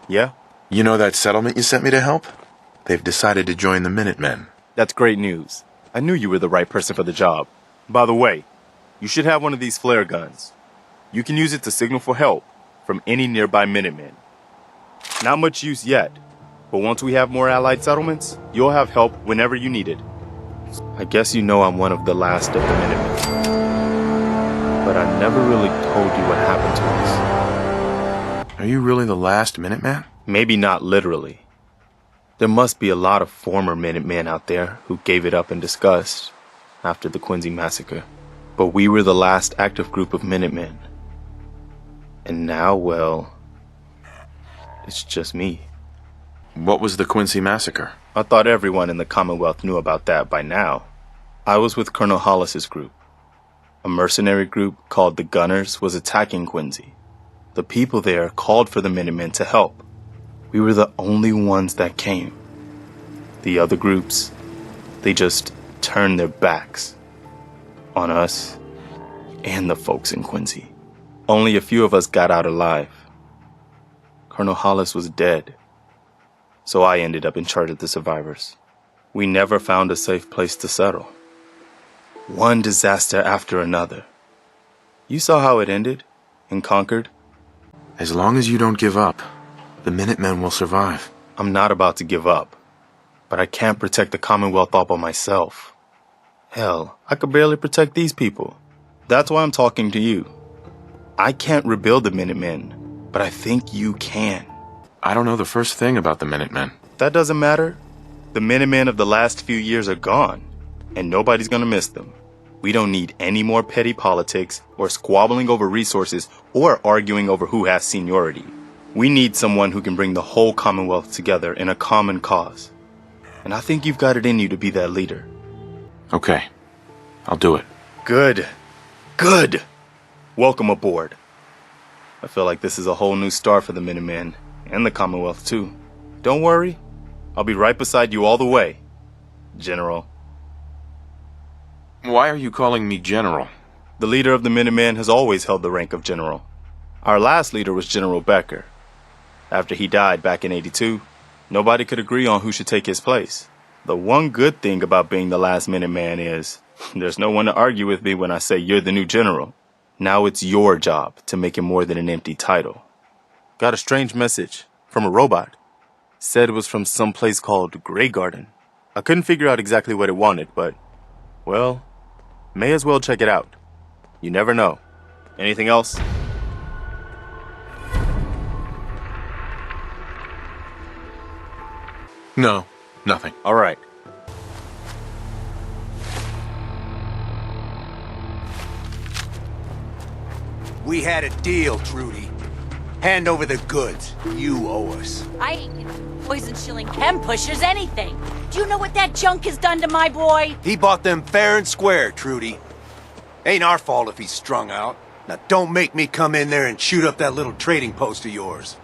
Yeah? You know that settlement you sent me to help? They've decided to join the Minutemen. That's great news. I knew you were the right person for the job. By the way, you should have one of these flare guns. You can use it to signal for help from any nearby Minutemen. Not much use yet, but once we have more allied settlements, you'll have help whenever you need it. I guess you know I'm one of the last of the Minutemen. But I never really told you what happened to us. Are you really the last Minuteman? Maybe not literally. There must be a lot of former Minutemen out there who gave it up in disgust after the Quincy massacre. But we were the last active group of Minutemen. And now, well, it's just me. What was the Quincy massacre? I thought everyone in the Commonwealth knew about that by now. I was with Colonel Hollis's group. A mercenary group called the Gunners was attacking Quincy. The people there called for the Minutemen to help. We were the only ones that came. The other groups, they just turned their backs on us and the folks in Quincy. Only a few of us got out alive. Colonel Hollis was dead, so I ended up in charge of the survivors. We never found a safe place to settle. One disaster after another. You saw how it ended in Concord? As long as you don't give up, the Minutemen will survive. I'm not about to give up, but I can't protect the Commonwealth all by myself. Hell, I could barely protect these people. That's why I'm talking to you. I can't rebuild the Minutemen, but I think you can. I don't know the first thing about the Minutemen. That doesn't matter. The Minutemen of the last few years are gone, and nobody's gonna miss them. We don't need any more petty politics or squabbling over resources or arguing over who has seniority. We need someone who can bring the whole Commonwealth together in a common cause. And I think you've got it in you to be that leader. Okay, I'll do it. Good. Good. Welcome aboard. I feel like this is a whole new start for the Minutemen and the Commonwealth too. Don't worry, I'll be right beside you all the way, General. Why are you calling me General? The leader of the Minutemen has always held the rank of General. Our last leader was General Becker. After he died back in '82, nobody could agree on who should take his place. The one good thing about being the last Minuteman is there's no one to argue with me when I say you're the new general. Now it's your job to make it more than an empty title. Got a strange message from a robot. Said it was from some place called Grey Garden. I couldn't figure out exactly what it wanted, but, well, may as well check it out. You never know. Anything else? No, nothing. All right. We had a deal, Trudy. Hand over the goods. You owe us. I ain't giving poison shilling chem pushers anything. Do you know what that junk has done to my boy? He bought them fair and square, Trudy. Ain't our fault if he's strung out. Now don't make me come in there and shoot up that little trading post of yours.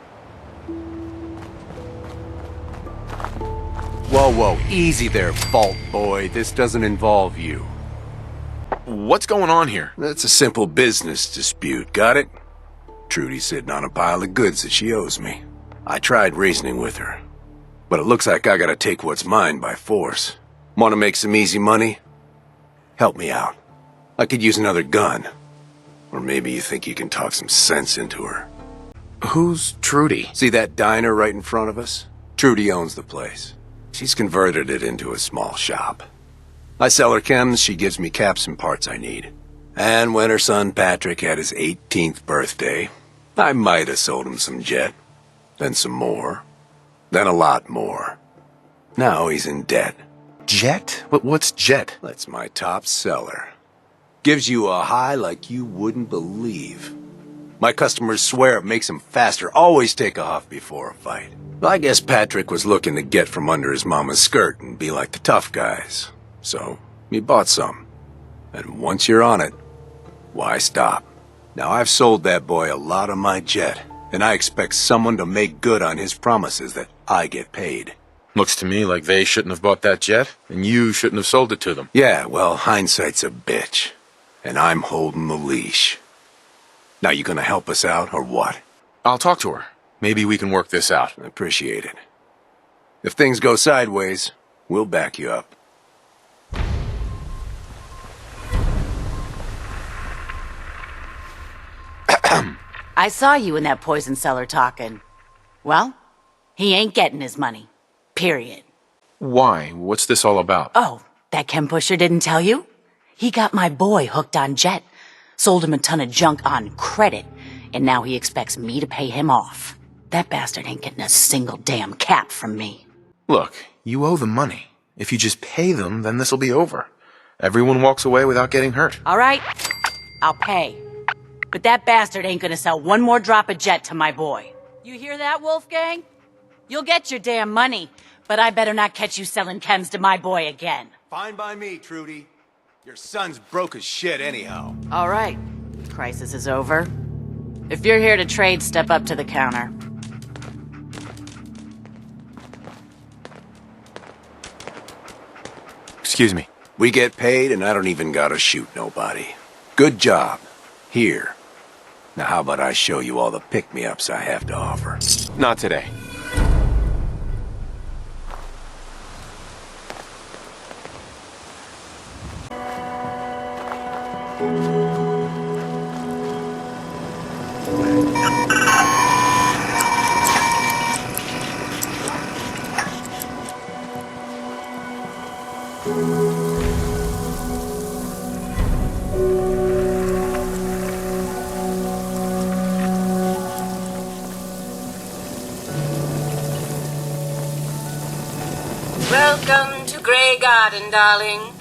Whoa, whoa, easy there, Vault Boy. This doesn't involve you. What's going on here? That's a simple business dispute, got it? Trudy's sitting on a pile of goods that she owes me. I tried reasoning with her, but it looks like I gotta take what's mine by force. Want to make some easy money? Help me out. I could use another gun. Or maybe you think you can talk some sense into her. Who's Trudy? See that diner right in front of us? Trudy owns the place. She's converted it into a small shop. I sell her chems, she gives me caps and parts I need. And when her son Patrick had his 18th birthday, I might have sold him some jet. Then some more. Then a lot more. Now he's in debt. Jet? What's Jet? That's my top seller. Gives you a high like you wouldn't believe. My customers swear it makes them faster. Always take off before a fight. I guess Patrick was looking to get from under his mama's skirt and be like the tough guys. So, he bought some. And once you're on it, why stop? Now I've sold that boy a lot of my jet, and I expect someone to make good on his promises that I get paid. Looks to me like they shouldn't have bought that jet, and you shouldn't have sold it to them. Yeah, well, hindsight's a bitch. And I'm holding the leash. Now you gonna help us out, or what? I'll talk to her. Maybe we can work this out. Appreciate it. If things go sideways, we'll back you up. I saw you in that poison cellar talking. Well, he ain't getting his money. Period. Why? What's this all about? Oh, that chem pusher didn't tell you? He got my boy hooked on Jet, sold him a ton of junk on credit, and now he expects me to pay him off. That bastard ain't getting a single damn cap from me. Look, you owe them money. If you just pay them, then this'll be over. Everyone walks away without getting hurt. All right, I'll pay. But that bastard ain't gonna sell one more drop of Jet to my boy. You hear that, Wolfgang? You'll get your damn money, but I better not catch you selling chems to my boy again. Fine by me, Trudy. Your son's broke as shit anyhow. All right, crisis is over. If you're here to trade, step up to the counter. Excuse me. We get paid and I don't even gotta shoot nobody. Good job. Here. Now how about I show you all the pick-me-ups I have to offer? Not today. Welcome to Grey Garden, darling.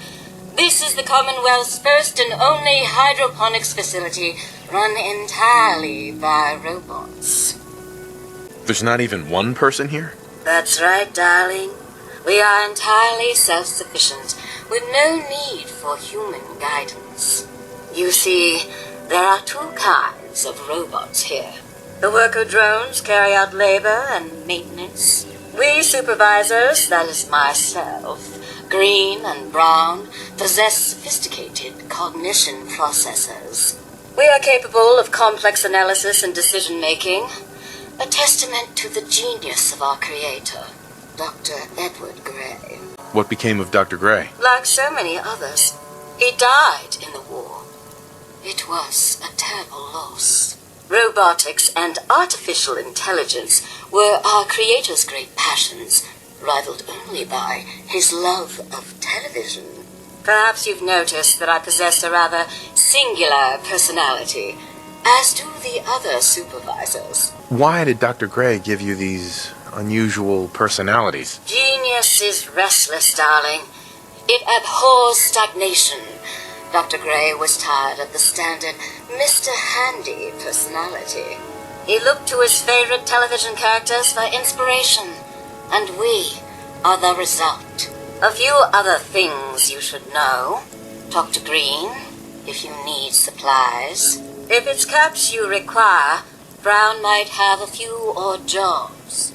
This is the Commonwealth's first and only hydroponics facility run entirely by robots. There's not even one person here? That's right, darling. We are entirely self-sufficient, with no need for human guidance. You see, there are two kinds of robots here. The worker drones carry out labor and maintenance. We supervisors, that is myself, Green and Brown, possess sophisticated cognition processors. We are capable of complex analysis and decision-making, a testament to the genius of our creator, Dr. Edward Gray. What became of Dr. Gray? Like so many others, he died in the war. It was a terrible loss. Robotics and artificial intelligence were our creator's great passions, rivaled only by his love of television. Perhaps you've noticed that I possess a rather singular personality, as do the other supervisors. Why did Dr. Gray give you these unusual personalities? Genius is restless, darling. It abhors stagnation. Dr. Gray was tired of the standard Mr. Handy personality. He looked to his favorite television characters for inspiration, and we are the result. A few other things you should know. Talk to Green if you need supplies. If it's caps you require, Brown might have a few odd jobs.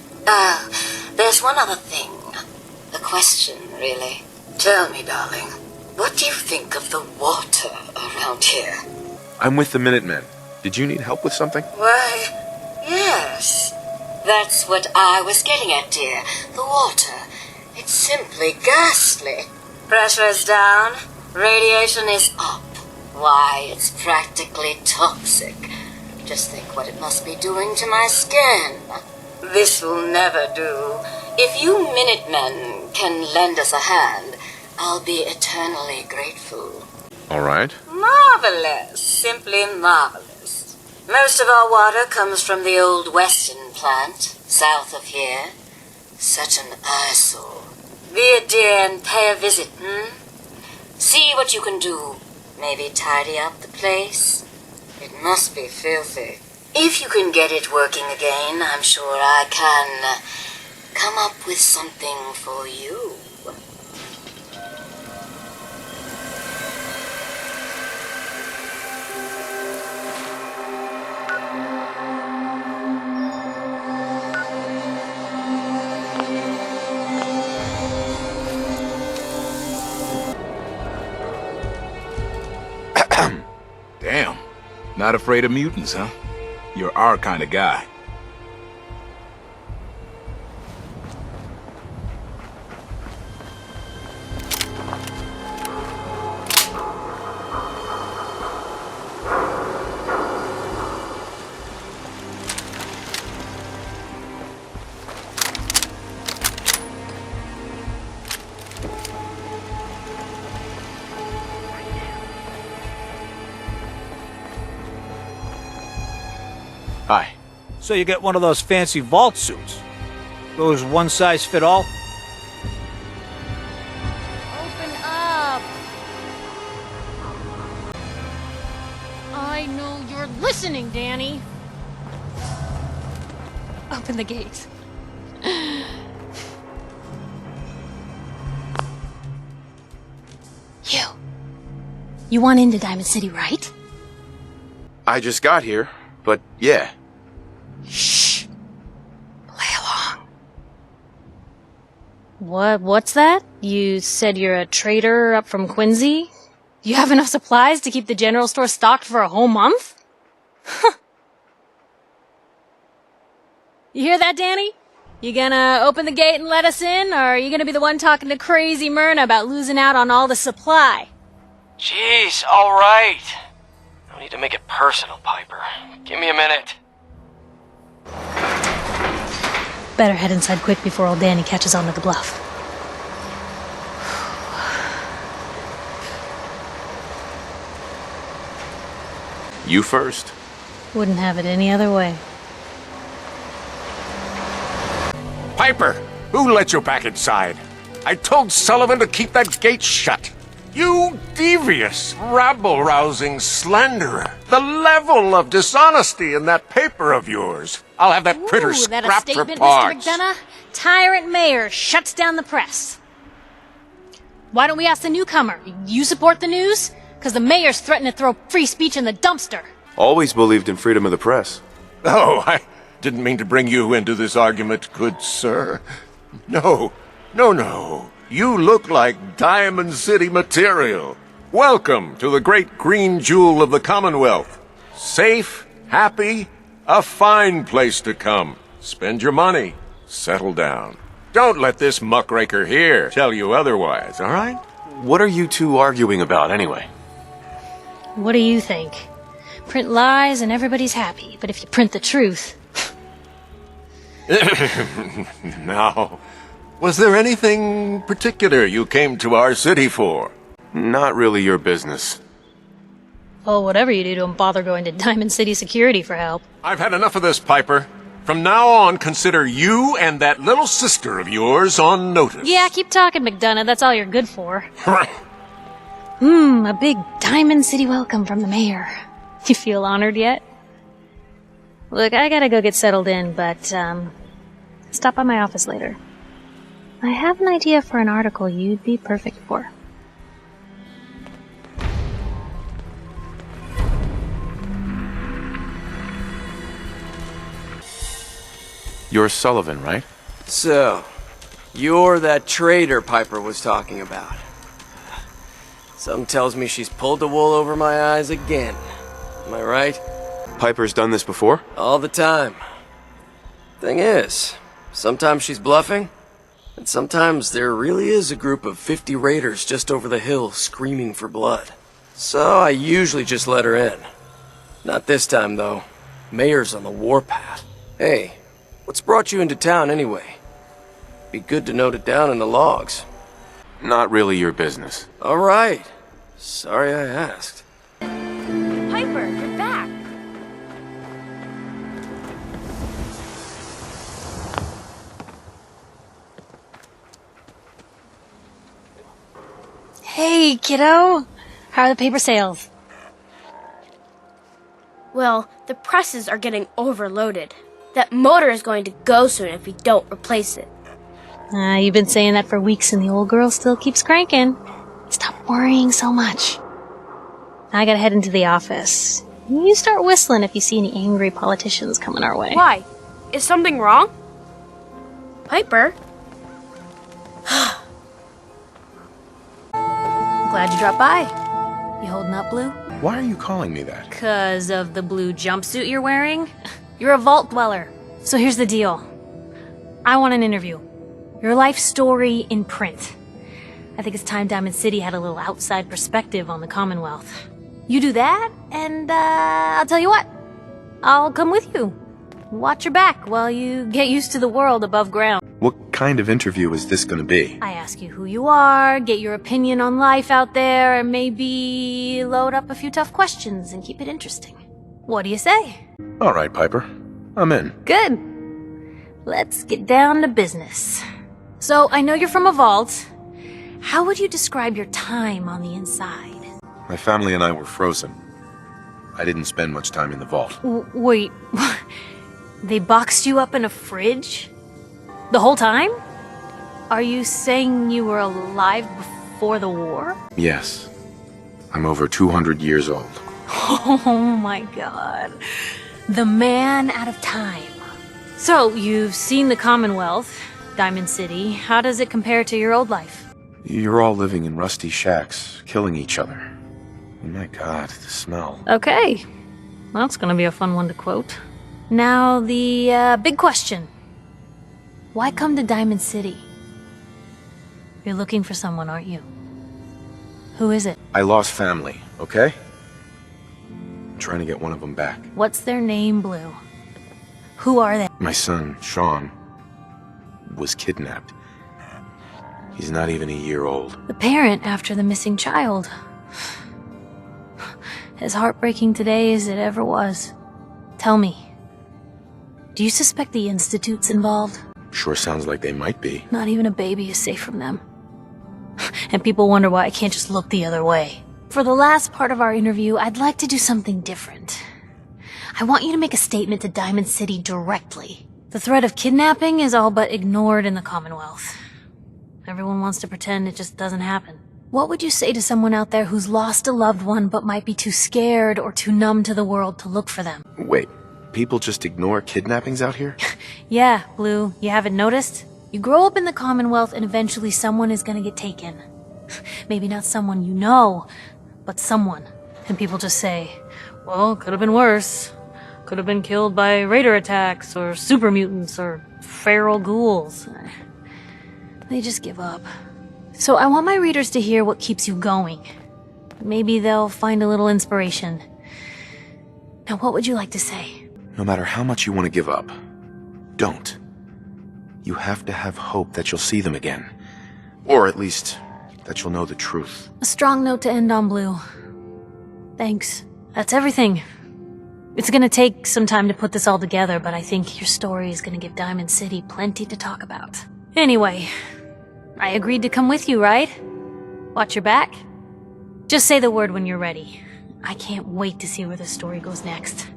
There's one other thing. A question, really. Tell me, darling, what do you think of the water around here? I'm with the Minutemen. Did you need help with something? Why, yes. That's what I was getting at, dear. The water. It's simply ghastly. Pressure is down. Radiation is up. Why, it's practically toxic. Just think what it must be doing to my skin. This will never do. If you Minutemen can lend us a hand, I'll be eternally grateful. All right. Marvelous. Simply marvelous. Most of our water comes from the old Weston plant, south of here. Such an eyesore. Be a dear and pay a visit, See what you can do. Maybe tidy up the place. It must be filthy. If you can get it working again, I'm sure I can come up with something for you. Damn. Not afraid of mutants, huh? You're our kind of guy. So you get one of those fancy vault suits. Goes one size fit all? Open up! I know you're listening, Danny! Open the gate. You want into Diamond City, right? I just got here, but yeah. Shh! Play along. What's that? You said you're a trader up from Quincy? You have enough supplies to keep the general store stocked for a whole month? You hear that, Danny? You gonna open the gate and let us in, or are you gonna be the one talking to crazy Myrna about losing out on all the supply? Jeez, alright. No need to make it personal, Piper. Give me a minute. Better head inside quick before old Danny catches on to the bluff. You first. Wouldn't have it any other way. Piper, who let you back inside? I told Sullivan to keep that gate shut. You devious, rabble-rousing slanderer. The level of dishonesty in that paper of yours. I'll have that printer Ooh, that a scrapped for statement, parts. Mr. McDonough? Tyrant mayor shuts down the press. Why don't we ask the newcomer? You support the news? Because the mayor's threatening to throw free speech in the dumpster. Always believed in freedom of the press. Oh, I didn't mean to bring you into this argument, good sir. No. You look like Diamond City material. Welcome to the great green jewel of the Commonwealth. Safe, happy, a fine place to come. Spend your money. Settle down. Don't let this muckraker here tell you otherwise, all right? What are you two arguing about, anyway? What do you think? Print lies and everybody's happy, but if you print the truth... Now, was there anything particular you came to our city for? Not really your business. Oh, whatever you do, don't bother going to Diamond City Security for help. I've had enough of this, Piper. From now on, consider you and that little sister of yours on notice. Yeah, keep talking, McDonough. That's all you're good for. A big Diamond City welcome from the mayor. You feel honored yet? Look, I gotta go get settled in, but, stop by my office later. I have an idea for an article you'd be perfect for. You're Sullivan, right? So, you're that trader Piper was talking about. Something tells me she's pulled the wool over my eyes again. Am I right? Piper's done this before? All the time. Thing is, sometimes she's bluffing, and sometimes there really is a group of 50 raiders just over the hill screaming for blood. So I usually just let her in. Not this time, though. Mayor's on the warpath. Hey, what's brought you into town anyway? Be good to note it down in the logs. Not really your business. All right. Sorry I asked. Piper, you're back! Hey, kiddo! How are the paper sales? Well, the presses are getting overloaded. That motor is going to go soon if we don't replace it. You've been saying that for weeks and the old girl still keeps cranking. Stop worrying so much. I gotta head into the office. You start whistling if you see any angry politicians coming our way. Why? Is something wrong? Piper? Glad you dropped by. You holding up, Blue? Why are you calling me that? 'Cause of the blue jumpsuit you're wearing? You're a vault dweller. So here's the deal. I want an interview. Your life story in print. I think it's time Diamond City had a little outside perspective on the Commonwealth. You do that, and I'll tell you what. I'll come with you. Watch your back while you get used to the world above ground. What kind of interview is this gonna be? I ask you who you are, get your opinion on life out there, and maybe load up a few tough questions and keep it interesting. What do you say? All right, Piper. I'm in. Good. Let's get down to business. So, I know you're from a vault. How would you describe your time on the inside? My family and I were frozen. I didn't spend much time in the vault. Wait, they boxed you up in a fridge? The whole time? Are you saying you were alive before the war? Yes. I'm over 200 years old. Oh my god. The man out of time. So, you've seen the Commonwealth, Diamond City. How does it compare to your old life? You're all living in rusty shacks, killing each other. Oh my god, the smell. Okay. Well, that's gonna be a fun one to quote. Now, the big question. Why come to Diamond City? You're looking for someone, aren't you? Who is it? I lost family, okay? I'm trying to get one of them back. What's their name, Blue? Who are they? My son, Sean, was kidnapped. He's not even a year old. The parent after the missing child. As heartbreaking today as it ever was. Tell me, do you suspect the Institute's involved? Sure sounds like they might be. Not even a baby is safe from them. And people wonder why I can't just look the other way. For the last part of our interview, I'd like to do something different. I want you to make a statement to Diamond City directly. The threat of kidnapping is all but ignored in the Commonwealth. Everyone wants to pretend it just doesn't happen. What would you say to someone out there who's lost a loved one but might be too scared or too numb to the world to look for them? Wait, people just ignore kidnappings out here? Yeah, Blue, you haven't noticed? You grow up in the Commonwealth and eventually someone is gonna get taken. Maybe not someone you know, but someone. And people just say, well, could have been worse. Could have been killed by raider attacks, or super mutants, or feral ghouls. They just give up. So I want my readers to hear what keeps you going. Maybe they'll find a little inspiration. Now, what would you like to say? No matter how much you want to give up, don't. You have to have hope that you'll see them again. Or at least, that you'll know the truth. A strong note to end on, Blue. Thanks. That's everything. It's gonna take some time to put this all together, but I think your story is gonna give Diamond City plenty to talk about. Anyway, I agreed to come with you, right? Watch your back? Just say the word when you're ready. I can't wait to see where the story goes next.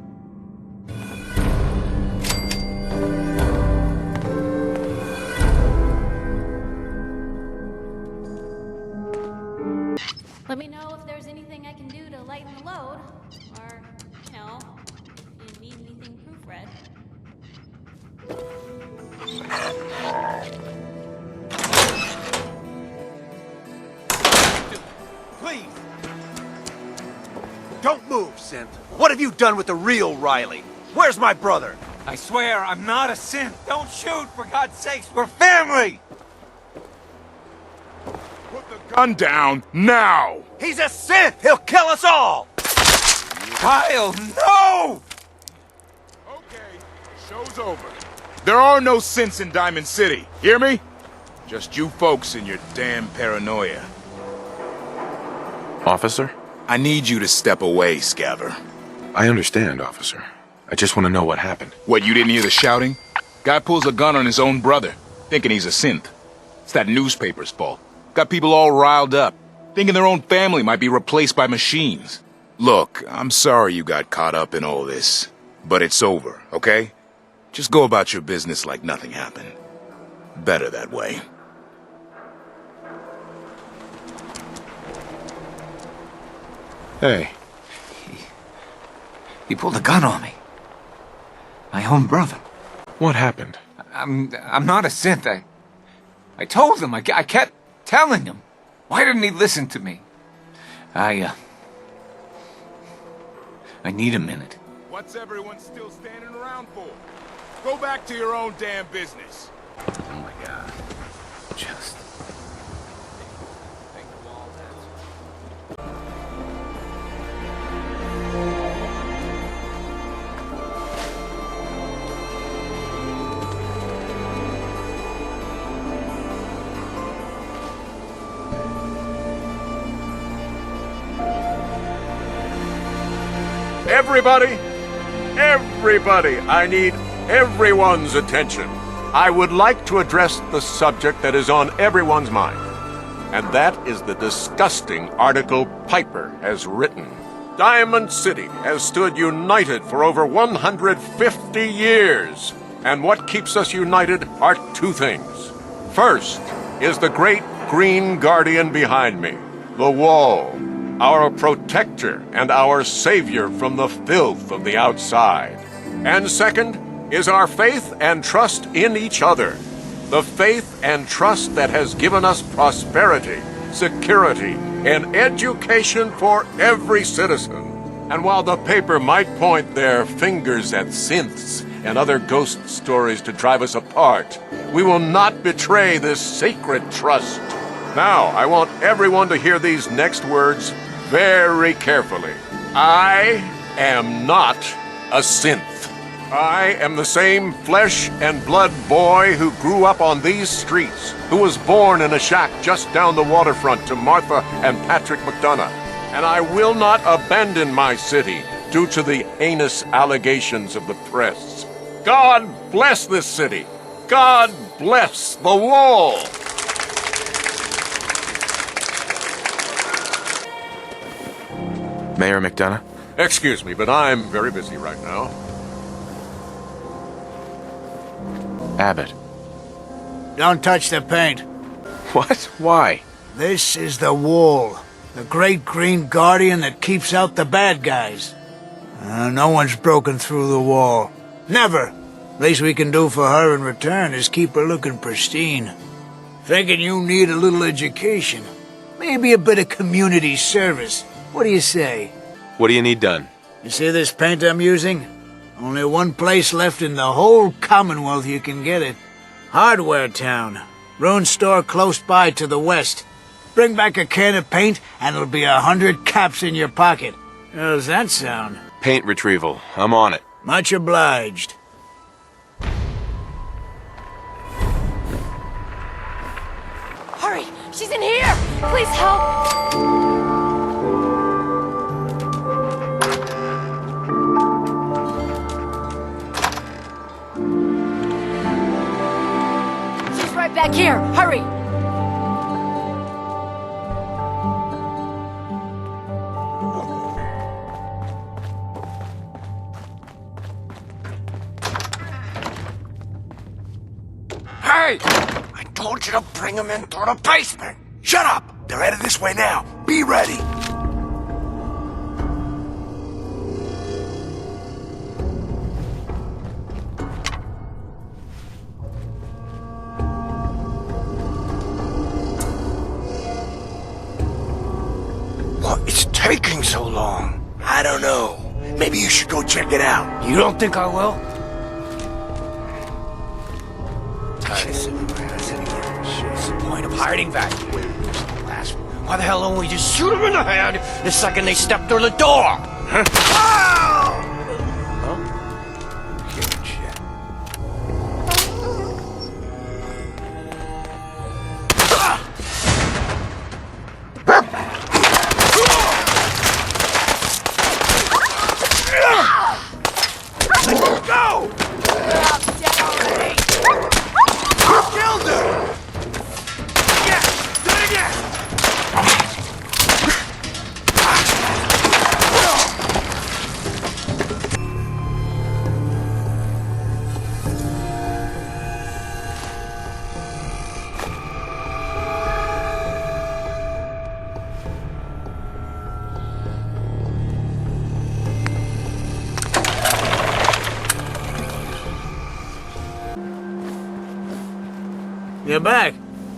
Let me know if there's anything I can do to lighten the load, or, you know, if you need anything proofread. Please! Don't move, Synth. What have you done with the real Riley? Where's my brother? I swear I'm not a synth. Don't shoot, for God's sakes. We're family! Put the gun down, now! He's a Synth! He'll kill us all! Kyle, no! Okay, show's over. There are no synths in Diamond City, hear me? Just you folks and your damn paranoia. Officer? I need you to step away, Scaver. I understand, officer. I just want to know what happened. What, you didn't hear the shouting? Guy pulls a gun on his own brother, thinking he's a synth. It's that newspaper's fault. Got people all riled up, thinking their own family might be replaced by machines. Look, I'm sorry you got caught up in all this, but it's over, okay? Just go about your business like nothing happened. Better that way. Hey. He pulled a gun on me. My own brother. What happened? I'm not a synth. I told him. I kept telling him. Why didn't he listen to me? I need a minute. What's everyone still standing around for? Go back to your own damn business. Oh my God. Just... Everybody, I need everyone's attention, I would like to address the subject that is on everyone's mind. And that is the disgusting article Piper has written. Diamond City has stood united for over 150 years. And what keeps us united are two things. First is the great green guardian behind me, the wall, our protector and our savior from the filth of the outside. And second is our faith and trust in each other. The faith and trust that has given us prosperity, security, and education for every citizen. And while the paper might point their fingers at synths and other ghost stories to drive us apart, we will not betray this sacred trust. Now, I want everyone to hear these next words very carefully. I am not a synth. I am the same flesh and blood boy who grew up on these streets, who was born in a shack just down the waterfront to Martha and Patrick McDonough. And I will not abandon my city due to the heinous allegations of the press. God bless this city. God bless the wall. Mayor McDonough? Excuse me, but I'm very busy right now. Abbott. Don't touch the paint. What? Why? This is the wall. The great green guardian that keeps out the bad guys. No one's broken through the wall. Never. Least we can do for her in return is keep her looking pristine. Thinking you need a little education. Maybe a bit of community service. What do you say? What do you need done? You see this paint I'm using? Only one place left in the whole Commonwealth you can get it. Hardware Town. Ruin store close by to the west. Bring back a can of paint and it'll be 100 caps in your pocket. How does that sound? Paint retrieval. I'm on it. Much obliged. Hurry! She's in here! Please help! She's right back here! Hurry! Hey! I told you to bring them into the basement! Shut up! They're headed this way now. Be ready! What's taking so long? I don't know. Maybe you should go check it out. You don't think I will? What's the point of hiding back here? Why the hell don't we just shoot them in the head the second they step through the door? Huh? Good shit. Let's go! Killed her! Yeah, do it again! You're back.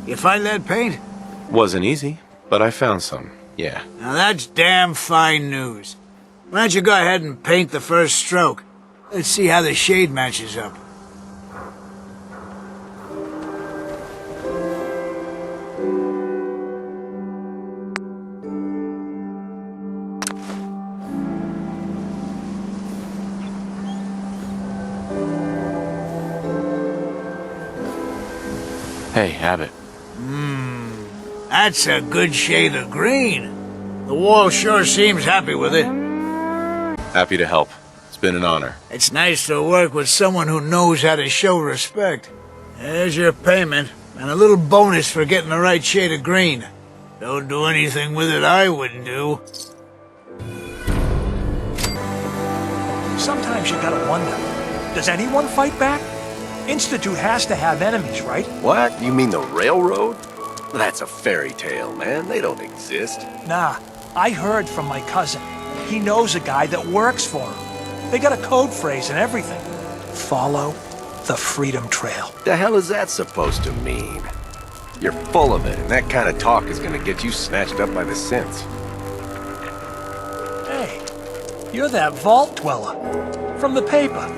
You find that paint? Wasn't easy, but I found some. Yeah. Now that's damn fine news. Why don't you go ahead and paint the first stroke? Let's see how the shade matches up. Hey, Abbott. That's a good shade of green. The wall sure seems happy with it. Happy to help. It's been an honor. It's nice to work with someone who knows how to show respect. There's your payment, and a little bonus for getting the right shade of green. Don't do anything with it I wouldn't do. Sometimes you gotta wonder, does anyone fight back? Institute has to have enemies, right? What? You mean the railroad? That's a fairy tale, man. They don't exist. Nah, I heard from my cousin. He knows a guy that works for him. They got a code phrase and everything. Follow the Freedom Trail. The hell is that supposed to mean? You're full of it, and that kind of talk is gonna get you snatched up by the synths. Hey, you're that vault dweller from the paper.